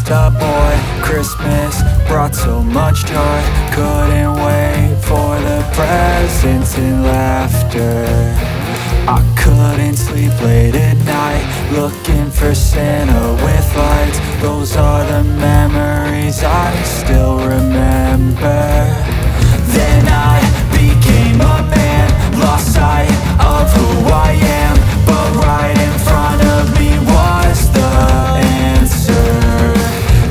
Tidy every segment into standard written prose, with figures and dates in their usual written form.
just a boy. Christmas brought so much joy. Couldn't wait for the presents and laughter. I couldn't sleep late at night, looking for Santa with lights. Those are the memories I still remember. Then I became a man, lost sight of who I am. But right in front of me was the answer.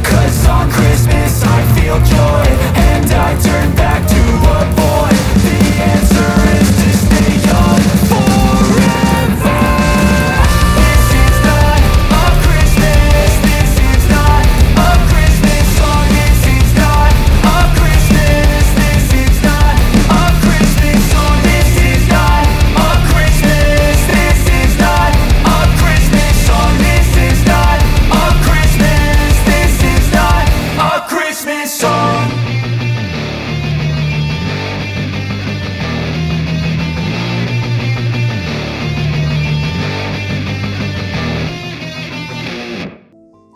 'Cause on Christmas I feel joy, and I turn back to a boy. The answer is to stay young forever. This is not a Christmas, this is not a Christmas song. This is not a Christmas, this is not a Christmas song. This is not a Christmas, this is not a Christmas song. This is not a Christmas, this is not a Christmas song.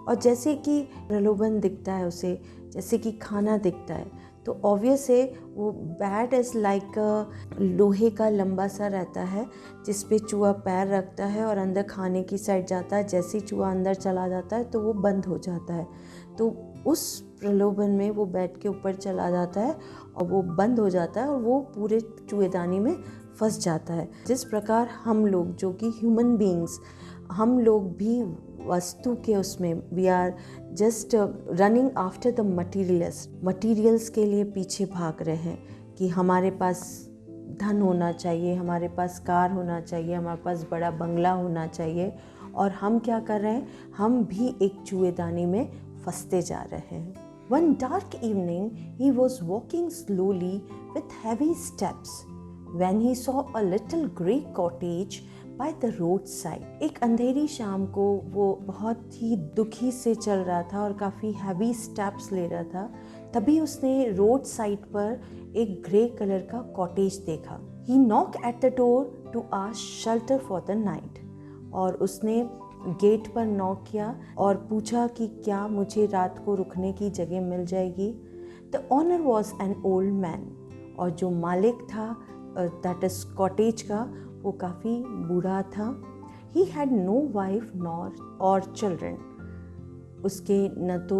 और जैसे कि प्रलोभन दिखता है उसे, जैसे कि खाना दिखता है, तो ऑब्वियस है वो बैट इज़ लाइक लोहे का लंबा सा रहता है जिस पे चूहा पैर रखता है और अंदर खाने की साइड जाता है। जैसे ही चूहा अंदर चला जाता है तो वो बंद हो जाता है। तो उस प्रलोभन में वो बैट के ऊपर चला जाता है और वो बंद हो जाता है और वो पूरे चूहेदानी में फंस जाता है। जिस प्रकार हम लोग जो कि ह्यूमन बीइंग्स, हम लोग भी वस्तु के उसमें we are just running after the materials के लिए पीछे भाग रहे हैं कि हमारे पास धन होना चाहिए, हमारे पास कार होना चाहिए, हमारे पास बड़ा बंगला होना चाहिए। और हम क्या कर रहे हैं, हम भी एक चूहेदानी में फंसते जा रहे हैं। One dark evening he was walking slowly with heavy steps when he saw a little grey cottage by the roadside. एक अंधेरी शाम को वो बहुत ही दुखी से चल रहा था और काफ़ी हैवी स्टेप्स ले रहा था। तभी उसने रोड साइड पर एक ग्रे कलर का कॉटेज देखा। He knocked at the door to ask shelter for the night. और उसने गेट पर नॉक किया और पूछा कि क्या मुझे रात को रुकने की जगह मिल जाएगी। The owner was an old man. और जो मालिक था दैट इज कॉटेज का, वो काफ़ी बूढ़ा था। He had no wife nor or children. उसके न तो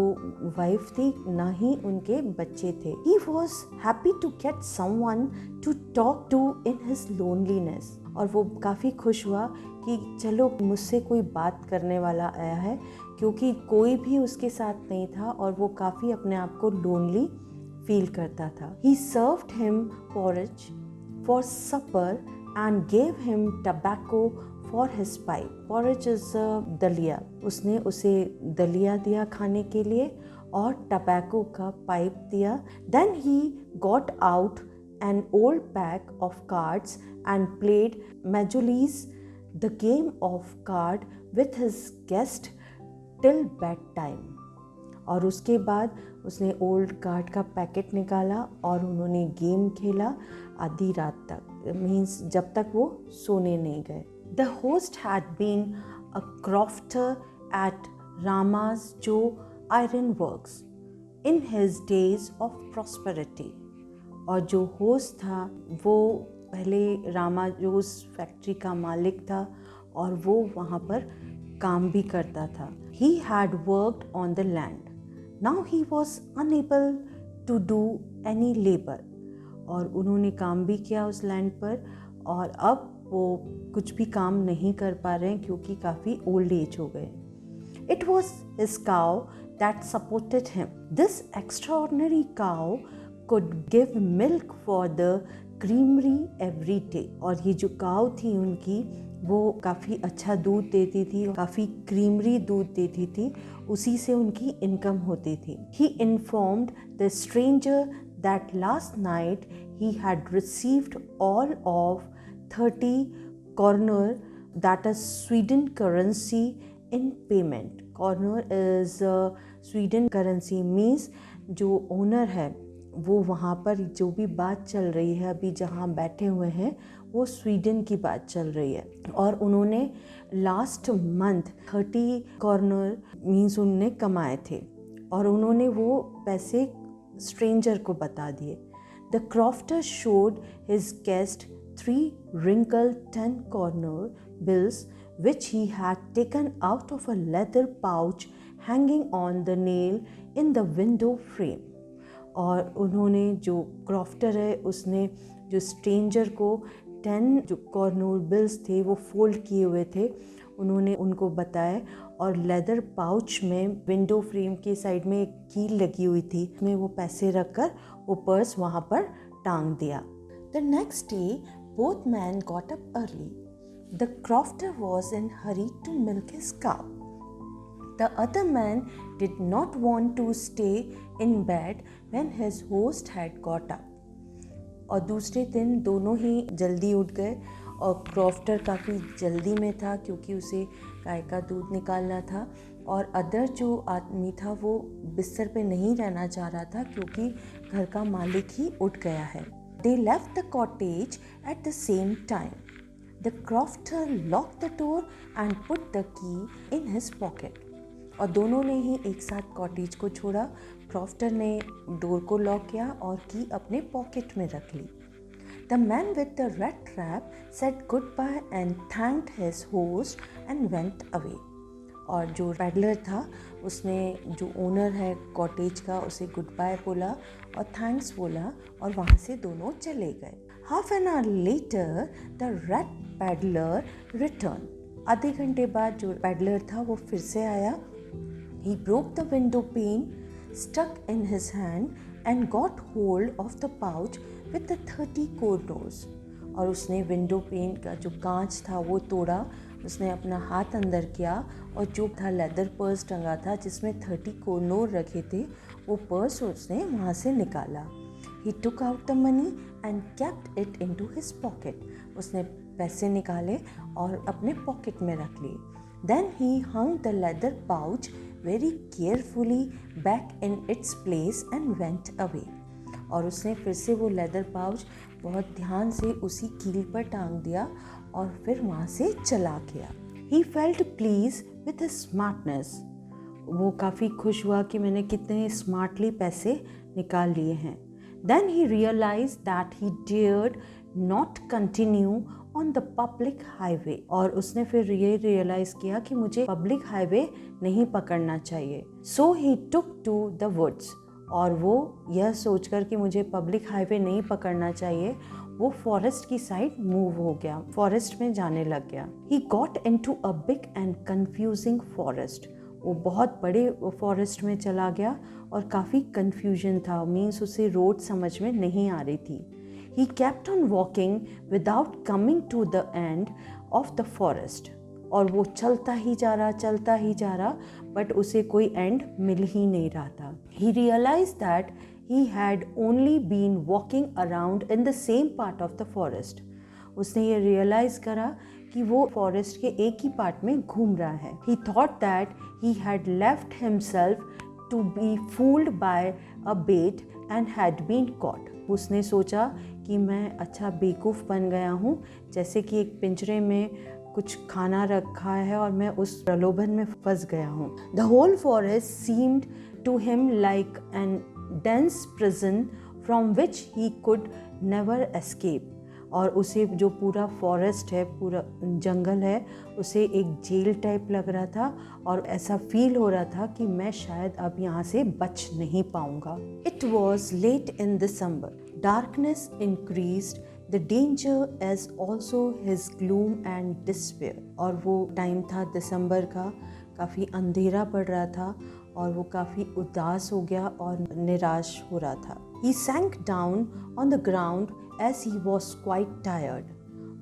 वाइफ थी न ही उनके बच्चे थे। He was happy to get someone to talk to in his loneliness. और वो काफ़ी खुश हुआ कि चलो मुझसे कोई बात करने वाला आया है, क्योंकि कोई भी उसके साथ नहीं था और वो काफ़ी अपने आप को लोनली फील करता था। He served him porridge for supper and gave him tobacco for his pipe. Porridge is दलिया। उसने उसे दलिया दिया खाने के लिए और टबैको का पाइप दिया। Then he got out an old pack of cards and played Majoli's, the game of card, with his guest till bedtime. और उसके बाद उसने ओल्ड कार्ड का पैकेट निकाला और उन्होंने गेम खेला आधी रात तक, मीन्स जब तक वो सोने नहीं गए। The host had been a crofter at Ramsjo iron works in his days of prosperity. और जो होस्ट था वो पहले रामा जोस फैक्ट्री का मालिक था और वो वहाँ पर काम भी करता था। He had worked on the land. Now he was unable to do any labor. और उन्होंने काम भी किया उस लैंड पर और अब वो कुछ भी काम नहीं कर पा रहे हैं क्योंकि काफ़ी ओल्ड एज हो गए। It was his cow that supported him. This extraordinary cow could give milk for the creamery every day. और ये जो काऊ थी उनकी, वो काफ़ी अच्छा दूध देती थी, काफ़ी क्रीमरी दूध देती थी, उसी से उनकी इनकम होती थी। He informed the stranger that last night he had received all of 30 kroner, that is Sweden currency, in payment. Kroner is Sweden currency, means जो ओनर है वो वहाँ पर जो भी बात चल रही है, अभी जहाँ बैठे हुए हैं वो स्वीडन की बात चल रही है और उन्होंने लास्ट मंथ 30 कॉर्नर मीन्स उन्होंने कमाए थे और उन्होंने वो पैसे स्ट्रेंजर को बता दिए। The crofter showed his guest 3 wrinkled 10-corner bills which he had taken out of a leather pouch hanging on the nail in the window frame। और उन्होंने, जो क्रॉफ्टर है, उसने जो स्ट्रेंजर को 10 जो कॉर्नर बिल्स थे वो फोल्ड किए हुए थे, उन्होंने उनको बताया, और लेदर पाउच में विंडो फ्रेम के साइड में एक कील लगी हुई थी, उसमें वो पैसे रखकर वो पर्स वहाँ पर टांग दिया। The next day both man got up early. The crofter was in hurry to milk his cow. The other man did not want to stay in bed when his host had got up. और दूसरे दिन दोनों ही जल्दी उठ गए, और crofter काफ़ी जल्दी में था क्योंकि उसे गाय का दूध निकालना था, और अदर जो आदमी था वो बिस्तर पे नहीं रहना चाह रहा था क्योंकि घर का मालिक ही उठ गया है। They left the cottage at the same time. The crofter lock the door and put the key in his pocket. और दोनों ने ही एक साथ कॉटेज को छोड़ा। क्रॉफ्टर ने डोर को लॉक किया और की अपने पॉकेट में रख ली। The man with the red trap said good bye and thanked his host and went away. और जो पैडलर था उसने, जो ओनर है कॉटेज का, उसे गुड बाय बोला और थैंक्स बोला, और वहाँ से दोनों चले गए। Half an hour later the red peddler return. आधे घंटे बाद जो पैडलर था वो फिर से आया। He broke the window pane, stuck in his hand and got hold of the pouch with the 30 corners। और उसने विंडो पेन का जो कांच था वो तोड़ा, उसने अपना हाथ अंदर किया और जो था लेदर पर्स टंगा था जिसमें 30 कोरनोर रखे थे, वो पर्स उसने वहाँ से निकाला। He took out the money and kept it into his pocket। उसने पैसे निकाले और अपने पॉकेट में रख लिए। Then he hung the leather pouch very carefully back in its place and went away। और उसने फिर से वो लेदर पाउच बहुत ध्यान से उसी कील पर टांग दिया और फिर वहाँ से चला गया। He felt pleased with his smartness। वो काफ़ी खुश हुआ कि मैंने कितने स्मार्टली पैसे निकाल लिए हैं। Then he realized that he dared not continue on the public highway। और उसने फिर ये रियलाइज़ किया कि मुझे पब्लिक हाईवे नहीं पकड़ना चाहिए। So he took to the woods। और वो यह सोचकर कि मुझे पब्लिक हाईवे नहीं पकड़ना चाहिए, वो फॉरेस्ट की साइड मूव हो गया, फॉरेस्ट में जाने लग गया। He got into a big and confusing forest। वो बहुत बड़े फॉरेस्ट में चला गया और काफ़ी कन्फ्यूजन था, मीन्स उसे रोड समझ में नहीं आ रही थी। He kept on walking without coming to the end of the forest। और वो चलता ही जा रहा, बट उसे कोई एंड मिल ही नहीं रहा था। He realized that he had only been walking around in the same part of the forest। उसने ये रियलाइज़ करा कि वो फॉरेस्ट के एक ही पार्ट में घूम रहा है। He thought that he had left himself to be fooled by a bait and had been caught। उसने सोचा कि मैं अच्छा बेवकूफ़ बन गया हूँ, जैसे कि एक पिंजरे में कुछ खाना रखा है और मैं उस प्रलोभन में फंस गया हूँ। The whole forest seemed to him like an dense prison from which he could never escape। और उसे जो पूरा फॉरेस्ट है, पूरा जंगल है, उसे एक जेल टाइप लग रहा था और ऐसा फील हो रहा था कि मैं शायद अब यहाँ से बच नहीं पाऊँगा। It was late in December। Darkness increased the danger as also his gloom and despair। और वो टाइम था दिसंबर का, काफ़ी अंधेरा पड़ रहा था और वो काफ़ी उदास हो गया और निराश हो रहा था। He sank down on the ground as he was quite tired।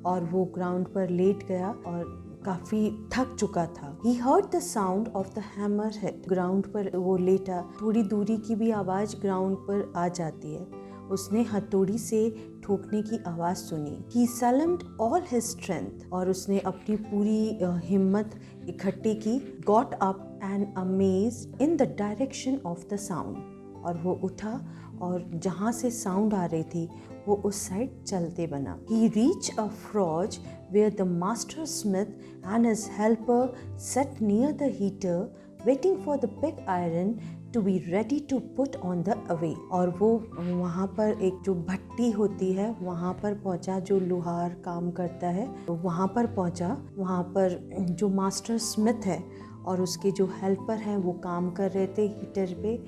और वो ग्राउंड पर लेट गया और काफ़ी थक चुका था। He heard the sound of the hammer hit। Ground पर वो लेटा, थोड़ी दूरी की भी आवाज़ ग्राउंड पर आ जाती है। उसने हथौड़ी से ठोकने की आवाज़ सुनी। He summoned all his strength। और उसने अपनी पूरी हिम्मत इकट्ठी की। Got up and amazed in the direction of the sound। और वो उठा और जहाँ से साउंड आ रही थी वो उस साइड चलते बना। He reached a forge where the master smith and his helper sat near the heater waiting for the pig iron to be ready to put on the away। और वो वहाँ पर एक जो भट्टी होती है वहाँ पर पहुँचा, जो लोहार काम करता है वहाँ पर पहुँचा। वहाँ पर जो मास्टर स्मिथ है और उसके जो हेल्पर हैं वो काम कर रहे थे हीटर पे,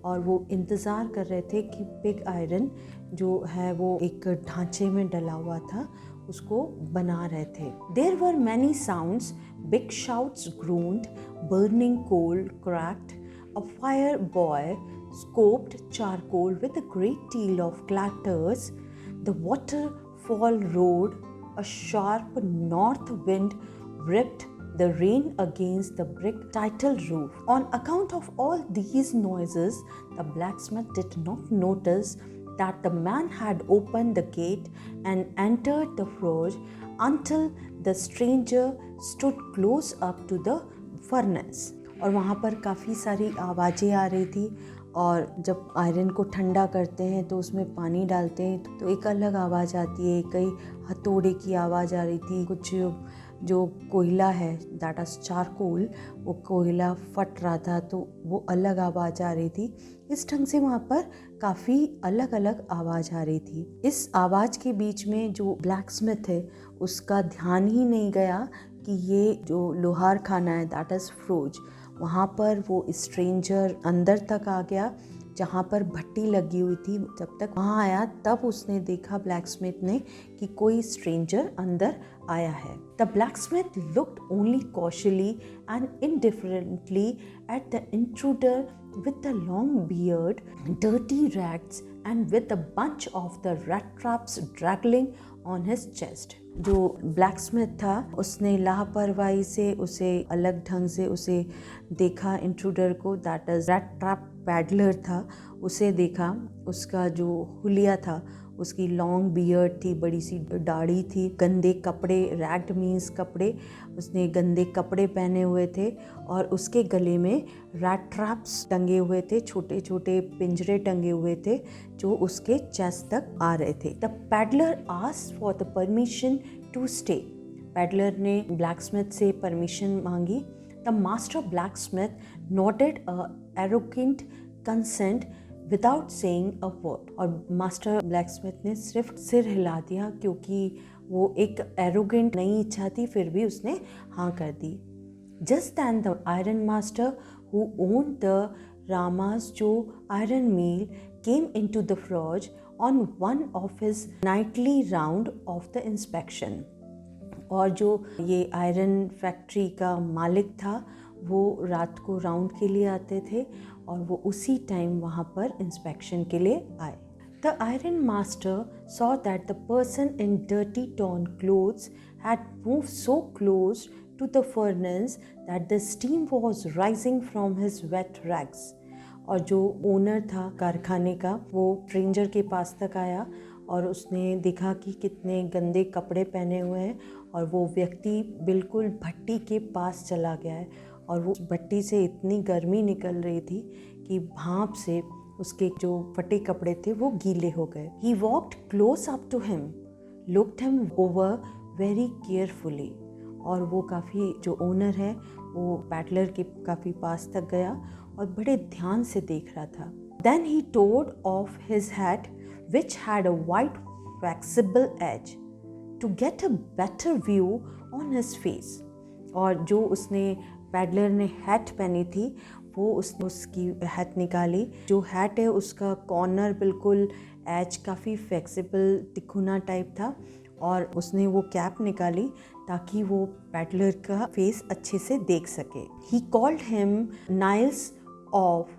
और वो इंतज़ार कर रहे थे कि पिग आयरन जो है वो एक ढांचे में डला हुआ था उसको बना रहे थे। There were many sounds, big shouts groaned, burning coal cracked, a fire boy scoped charcoal with a great deal of clatters, the waterfall roared, a sharp north wind ripped the rain against the brick title roof. On account of all these noises, the blacksmith did not notice that the man had opened the gate and entered the forge until the stranger stood close up to the furnace। और वहाँ पर काफ़ी सारी आवाज़ें आ रही थी, और जब आयरन को ठंडा करते हैं तो उसमें पानी डालते हैं तो एक अलग आवाज़ आती है, कई हथौड़े की आवाज़ आ रही थी, कुछ जो कोयला है दैट इज चारकोल, वो कोयला फट रहा था तो वो अलग आवाज़ आ रही थी। इस ढंग से वहाँ पर काफ़ी अलग अलग आवाज़ आ रही थी। इस आवाज़ के बीच में जो ब्लैक स्मिथ है उसका ध्यान ही नहीं गया कि ये जो लोहार खाना है दैट इज़ फ्रोज, वहाँ पर वो स्ट्रेंजर अंदर तक आ गया जहाँ पर भट्टी लगी हुई थी। जब तक वहाँ आया तब उसने देखा ब्लैकस्मिथ ने कि कोई स्ट्रेंजर अंदर आया है। The blacksmith looked only cautiously and indifferently at the intruder with the long beard, dirty rags, and with a bunch of the rat traps dragging on his chest। जो ब्लैकस्मिथ था उसने लापरवाही से उसे अलग ढंग से उसे देखा, इंट्रूडर को, that is rat trap peddler था, उसे देखा। उसका जो हुलिया था, उसकी लॉन्ग बियर्ड थी, बड़ी सी दाढ़ी थी, गंदे कपड़े, रैग्ड मीन्स कपड़े, उसने गंदे कपड़े पहने हुए थे, और उसके गले में रैट ट्रैप्स टंगे हुए थे, छोटे छोटे पिंजरे टंगे हुए थे जो उसके चेस्ट तक आ रहे थे। The peddler asked for the permission to stay. Peddler ने ब्लैकस्मिथ से परमिशन मांगी। The master blacksmith noted a arrogant consent without saying a word. और मास्टर ब्लैकस्मिथ ने सिर्फ सिर हिला दिया क्योंकि वो एक एरोगेंट नई इच्छा थी, फिर भी उसने हाँ कर दी। Just then the iron master who owned the Ramsjo iron mill came into the forge on one of his nightly round of the inspection। और जो ये आयरन फैक्ट्री का मालिक था वो रात को राउंड के लिए आते थे और वो उसी टाइम वहाँ पर इंस्पेक्शन के लिए आए। The iron master saw that the person in dirty torn clothes had moved so close to the furnace that the steam was rising from his wet rags। और जो ओनर था कारखाने का वो स्ट्रेंजर के पास तक आया और उसने देखा कि कितने गंदे कपड़े पहने हुए हैं, और वो व्यक्ति बिल्कुल भट्टी के पास चला गया है और वो भट्टी से इतनी गर्मी निकल रही थी कि भाप से उसके जो फटे कपड़े थे वो गीले हो गए। He walked close up to him, looked him over very carefully। और वो काफ़ी जो ओनर है वो पैडलर के काफ़ी पास तक गया और बड़े ध्यान से देख रहा था। Then he tore off his hat which had a white flexible edge to get a better view on his face। और जो उसने पैडलर ने हैट पहनी थी वो उसने उसकी हैट निकाली। जो हैट है उसका कॉर्नर बिल्कुल एज काफ़ी फ्लेक्सिबल तिकोना टाइप था, और उसने वो कैप निकाली ताकि वो पैडलर का फेस अच्छे से देख सके। He called him Niles of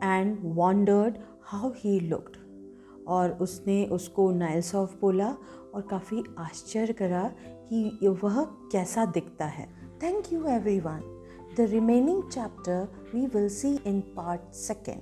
and wandered how he looked. और उसने उसको नाइल्स ऑफ बोला और काफ़ी आश्चर्य करा कि वह कैसा दिखता है। Thank you everyone. The remaining chapter we will see in part 2.